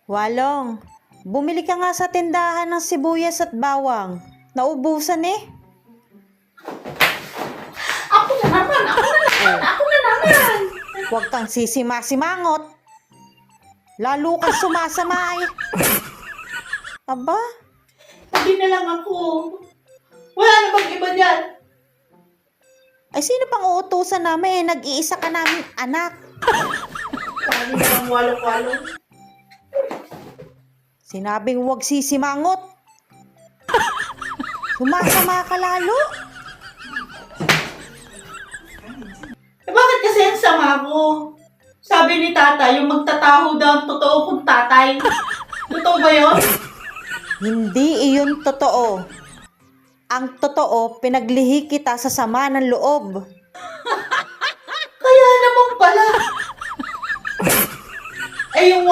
Walong, bumili ka nga sa tindahan ng sibuyas at bawang. Naubusan eh. Ako na naman. Huwag kang sisima-simangot. Lalo kang sumasama eh. Aba, Hindi na lang ako. Wala na bang iba dyan? ay sino pang uutusan namin? Nag-iisa ka namin anak. Sabi na lang walo-walo. Sinabing huwag sisimangot. Sumasama ka lalo. Eh bakit kasi ang sama ko? Sabi ni tata, yung magtataho daw ang totoo kong tatay. Totoo ba yun? Hindi iyon totoo. Ang totoo, pinaglihi kita sa sama ng loob. Kaya naman pala. Eh yung